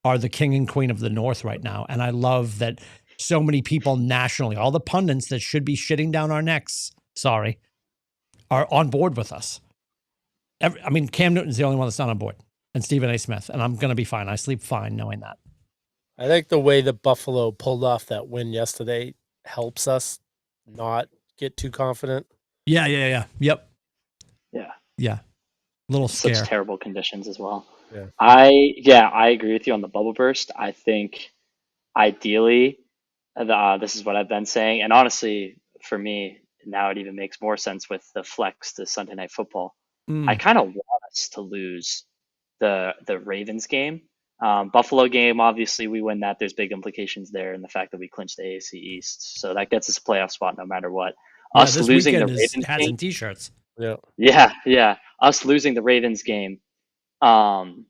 are the king and queen of the North right now. And I love that so many people nationally, all the pundits that should be shitting down our necks, are on board with us. Cam Newton's the only one that's not on board, and Stephen A. Smith, and I'm going to be fine. I sleep fine knowing that. I think the way that Buffalo pulled off that win yesterday helps us not get too confident. Yeah. Yep. Yeah. Little scare. Such terrible conditions as well. Yeah. I agree with you on the bubble burst. I think ideally, this is what I've been saying, and honestly, for me now, it even makes more sense with the flex to Sunday Night Football. I kind of want us to lose the Ravens game. Buffalo game, obviously, we win that. There's big implications there, and the fact that we clinched the AFC East, so that gets us a playoff spot no matter what. Us losing the Ravens hats and t-shirts. Yeah. Us losing the Ravens game, on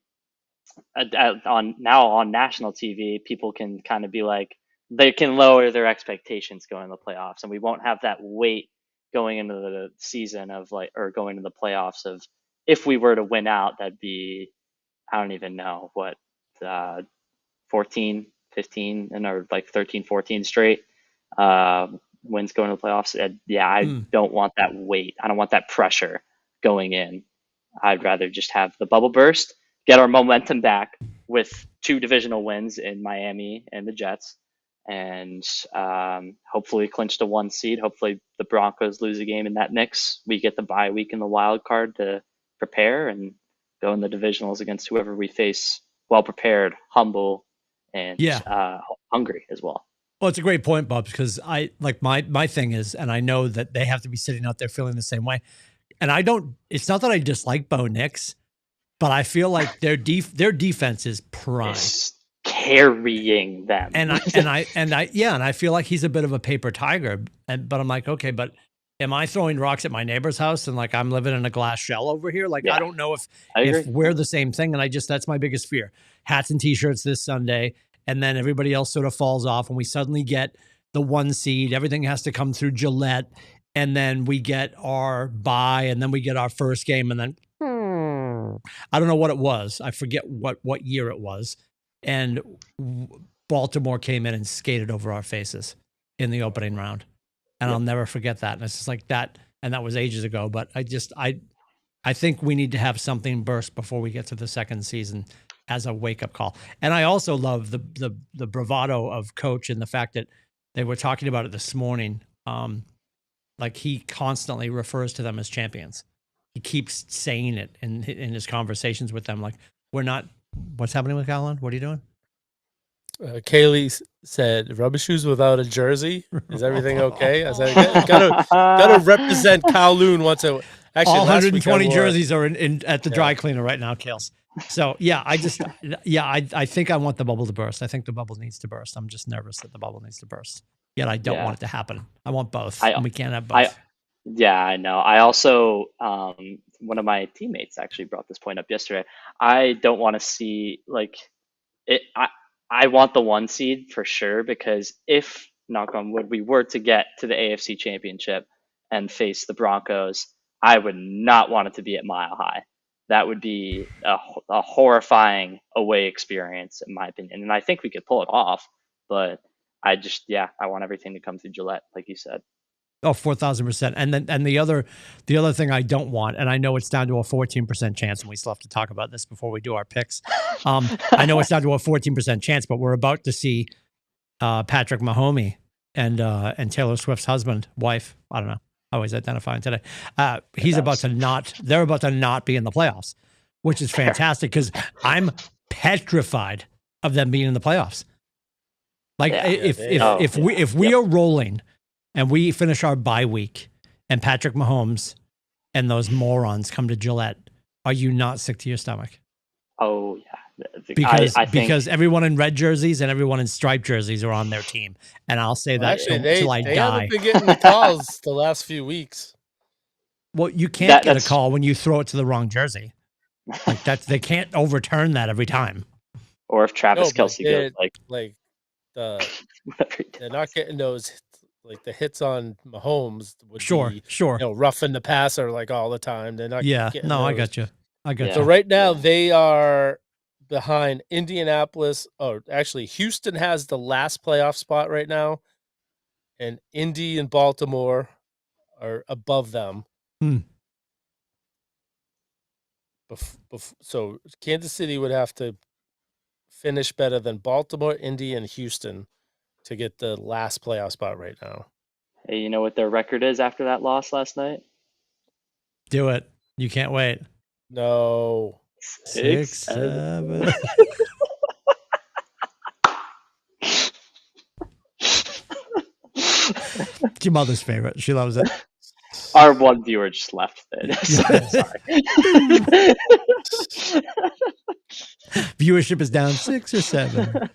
national TV, people can kind of be like, they can lower their expectations going to the playoffs, and we won't have that weight going into the season or going to the playoffs of, if we were to win out, that'd be, I don't even know what, 14, 15, or like 13, 14 straight wins going to the playoffs. I don't want that weight. I don't want that pressure going in. I'd rather just have the bubble burst, get our momentum back with 2 divisional wins in Miami and the Jets, and hopefully clinch the 1 seed. Hopefully the Broncos lose a game in that mix. We get the bye week in the wild card to prepare and go in the divisionals against whoever we face, well prepared, humble, and hungry as well. Well, it's a great point, Bob, because my thing is, and I know that they have to be sitting out there feeling the same way. And it's not that I dislike Bo Nix, but I feel like their defense is prime. It's carrying them. And I feel like he's a bit of a paper tiger. But I'm like, okay, but am I throwing rocks at my neighbor's house and like I'm living in a glass shell over here? Like, I don't know if we're the same thing. And that's my biggest fear. Hats and t-shirts this Sunday. And then everybody else sort of falls off, and we suddenly get the 1 seed. Everything has to come through Gillette. And then we get our bye, and then we get our first game. And then I don't know what it was. I forget what year it was. And Baltimore came in and skated over our faces. in the opening round. And I'll never forget that. And it's just like that. And that was ages ago. But I think we need to have something burst before we get to the second season as a wake-up call. And I also love the bravado of Coach and the fact that they were talking about it this morning. Like he constantly refers to them as champions. He keeps saying it in his conversations with them. Like, we're not, what's happening with Colin? What are you doing? Kaylee said, "Rubber shoes without a jersey. Is everything okay?" I said, "Gotta represent Kowloon once a." Actually, all 120 jerseys are in at the dry cleaner right now, Kales. So yeah, I think I want the bubble to burst. I think the bubble needs to burst. I'm just nervous that the bubble needs to burst. Yet I don't want it to happen. I want both. And we can't have both. Yeah, I know. I also, one of my teammates actually brought this point up yesterday. I don't want to see like it. I want the 1 seed for sure, because if, knock on wood, we were to get to the AFC Championship and face the Broncos, I would not want it to be at Mile High. That would be a horrifying away experience, in my opinion. And I think we could pull it off, but I want everything to come through Gillette, like you said. Oh, 4,000%. And the other thing I don't want, and I know it's down to a 14% chance, and we still have to talk about this before we do our picks. I know it's down to a 14% chance, but we're about to see Patrick Mahomes and Taylor Swift's wife. I don't know how he's identifying today. They're about to not be in the playoffs, which is fantastic because I'm petrified of them being in the playoffs. Like if we are rolling and we finish our bye week and Patrick Mahomes and those morons come to Gillette, are you not sick to your stomach? Oh, yeah. Because everyone in red jerseys and everyone in striped jerseys are on their team. And I'll say that until I die. They haven't been getting the calls the last few weeks. Well, you can't get a call when you throw it to the wrong jersey. Like they can't overturn that every time. Or if Travis Kelce goes they're not getting those. Like the hits on Mahomes would be, roughing the passer like all the time. They're not. Getting those. I got you. So right now they are behind Indianapolis. Oh, actually, Houston has the last playoff spot right now, and Indy and Baltimore are above them. So Kansas City would have to finish better than Baltimore, Indy, and Houston to get the last playoff spot right now. Hey, you know what their record is after that loss last night? Do it. You can't wait. No. 6-7. It's your mother's favorite. She loves it. Our one viewer just left it. Sorry. Viewership is down 6 or 7.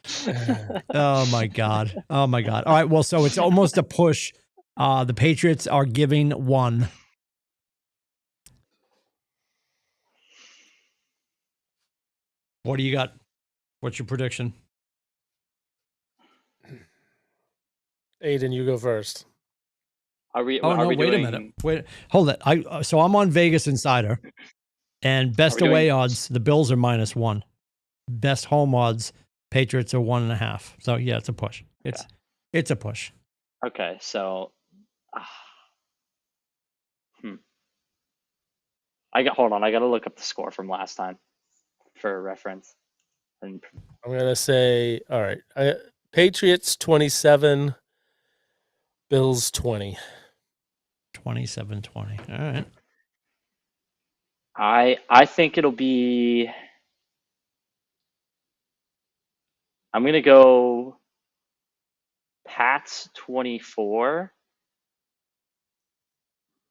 Oh my God. All right. Well, so it's almost a push. The Patriots are giving 1. What do you got? What's your prediction? Aiden, you go first. Wait a minute. Wait, hold it. So I'm on Vegas Insider, and best away odds, the Bills are -1. Best home odds, Patriots are 1.5. So yeah, it's a push. It's a push. Okay, so hold on. I got to look up the score from last time for reference. And I'm gonna say, all right, Patriots 27, Bills 20. 27-20. All right. I think it'll be. I'm gonna go Pats 24,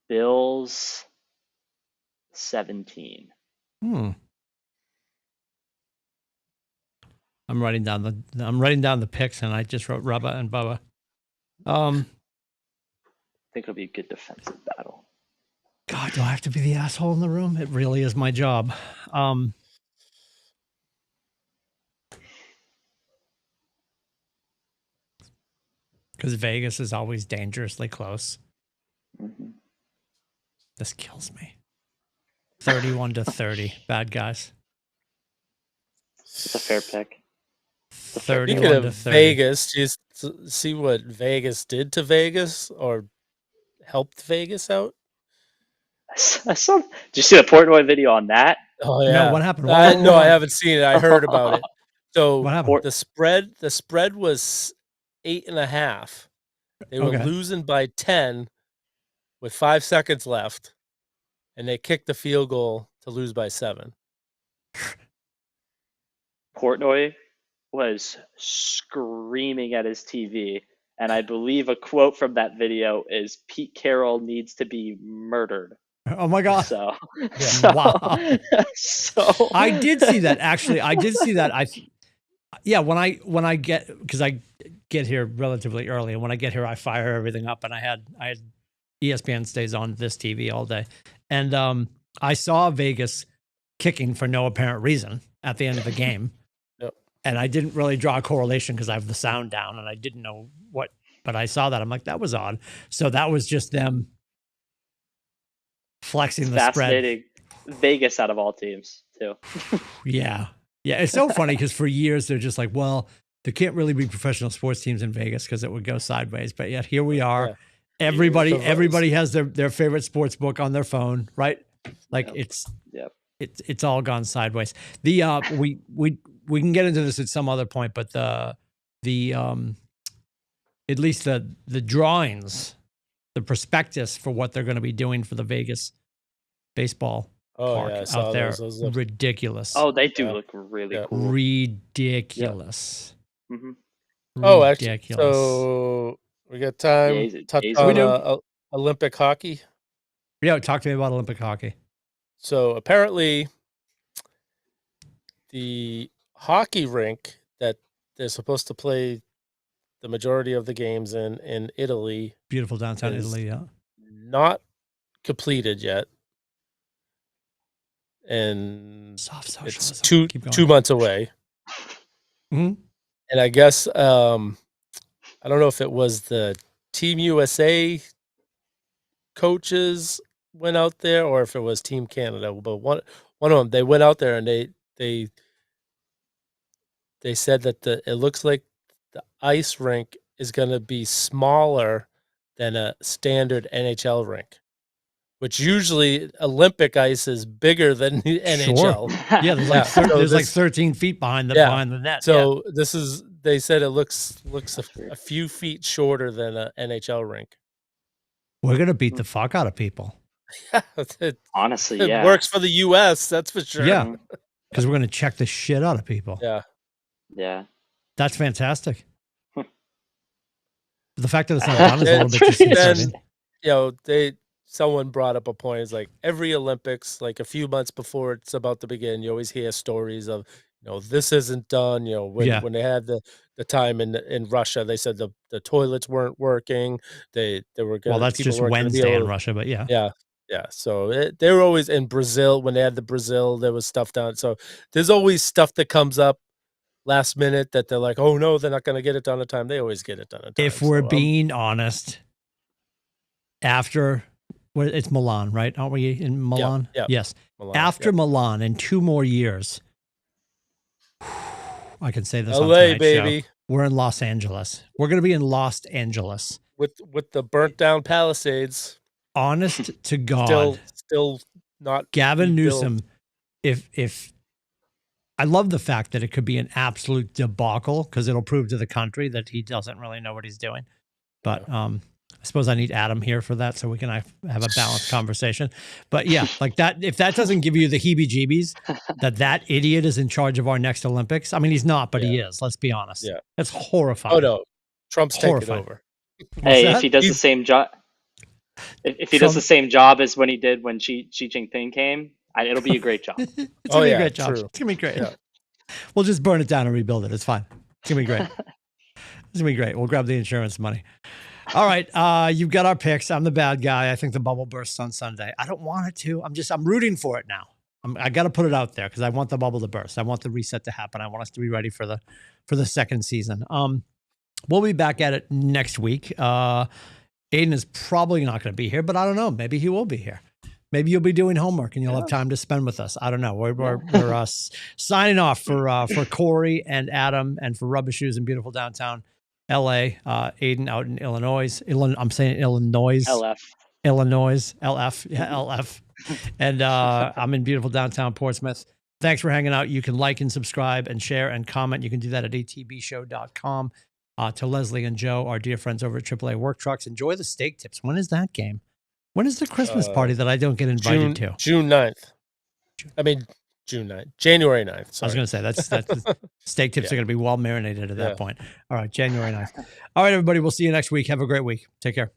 Bills 17. I'm writing down the picks, and I just wrote Rubba and Bubba. I think it'll be a good defensive battle. God, do I have to be the asshole in the room? It really is my job. Because Vegas is always dangerously close. Mm-hmm. This kills me. 31-30. Bad guys. It's a fair pick. 31 to 30. Vegas, do you see what Vegas did to Vegas or helped Vegas out? Did you see the Portnoy video on that? Oh yeah. No, what happened? No, I haven't seen it. I heard about it. So what happened? The spread was 8.5. They were losing by 10 with 5 seconds left, and they kicked the field goal to lose by 7. Portnoy was screaming at his TV, and I believe a quote from that video is "Pete Carroll needs to be murdered." Oh my God! So, wow. So I did see that. Actually, I did see that. When I get here relatively early, and when I get here, I fire everything up, and I had ESPN stays on this TV all day, and I saw Vegas kicking for no apparent reason at the end of the game. Yep. And I didn't really draw a correlation because I have the sound down and I didn't know what, but I saw that. I'm like, that was odd. So that was just them flexing the spread. Vegas out of all teams too. Yeah. It's so funny because for years they're just like, well, there can't really be professional sports teams in Vegas because it would go sideways. But yet here we are. Yeah. Everybody has their favorite sports book on their phone, right? Like it's all gone sideways. The we can get into this at some other point, but the at least the drawings, the prospectus for what they're going to be doing for the Vegas baseball park out there, those look ridiculous. Oh, they do look really cool. Ridiculous. Yeah. Mm-hmm. Oh, actually, so we got time to touch on Olympic hockey. Yeah, talk to me about Olympic hockey. So apparently, the hockey rink that they're supposed to play the majority of the games in Italy, beautiful downtown Italy, yeah, not completed yet, and it's 2 months away. Mm-hmm. And I guess I don't know if it was the Team USA coaches went out there or if it was Team Canada, but one of them, they went out there and they said that it looks like the ice rink is going to be smaller than a standard NHL rink, which usually Olympic ice is bigger than the NHL. Sure. Yeah, there's like 13 feet behind the net. So they said it looks a few feet shorter than an NHL rink. We're going to beat the fuck out of people. Honestly, it works for the U.S., that's for sure. Yeah, because we're going to check the shit out of people. Yeah. That's fantastic. The fact that it's not done is a little bit disconcerting. Someone brought up a point. It's like every Olympics, like a few months before it's about to begin, you always hear stories of, this isn't done. When they had the time in Russia, they said the toilets weren't working. They were good. Well, that's just Wednesday in Russia, but yeah. So they were always in Brazil. When they had the Brazil, there was stuff done. So there's always stuff that comes up last minute that they're like, oh no, they're not going to get it done in time. They always get it done in time. If we're being honest, after it's Milan, right? Aren't we in Milan? Yeah. Yes. Milan, after Milan, in 2 more years, I can say this LA, on tonight's baby. Show, we're in Los Angeles. We're going to be in Los Angeles with the burnt down Palisades. Honest to God, still not Gavin Newsom. If I love the fact that it could be an absolute debacle because it'll prove to the country that he doesn't really know what he's doing. But I suppose I need Adam here for that so we can have a balanced conversation. But yeah, like that, if that doesn't give you the heebie-jeebies that idiot is in charge of our next Olympics. I mean, he's not, but he is. Let's be honest. Yeah. That's horrifying. Oh, no. Trump's taking over. Hey, if he does the same job, if he does the same job as when he did when Xi Jinping came, it'll be a great job. It's going to be a great job. True. It's going to be great. Yeah. We'll just burn it down and rebuild it. It's fine. It's going to be great. It's going to be great. We'll grab the insurance money. All right. You've got our picks. I'm the bad guy. I think the bubble bursts on Sunday. I don't want it to. I'm rooting for it now. I got to put it out there because I want the bubble to burst. I want the reset to happen. I want us to be ready for the second season. We'll be back at it next week. Aiden is probably not going to be here, but I don't know. Maybe he will be here. Maybe you'll be doing homework and you'll have time to spend with us. I don't know. We're signing off for Corey and Adam and for Rubber Shoes in beautiful downtown LA. Aiden out in Illinois. I'm saying Illinois. Illinois. LF. Yeah, LF. And I'm in beautiful downtown Portsmouth. Thanks for hanging out. You can like and subscribe and share and comment. You can do that at atbshow.com. To Leslie and Joe, our dear friends over at AAA Work Trucks. Enjoy the steak tips. When is that game? When is the Christmas party that I don't get invited to? June 9th. I mean, June 9th. January 9th. Sorry. I was going to say, that's steak tips are going to be well marinated at that point. All right, January 9th. All right, everybody. We'll see you next week. Have a great week. Take care.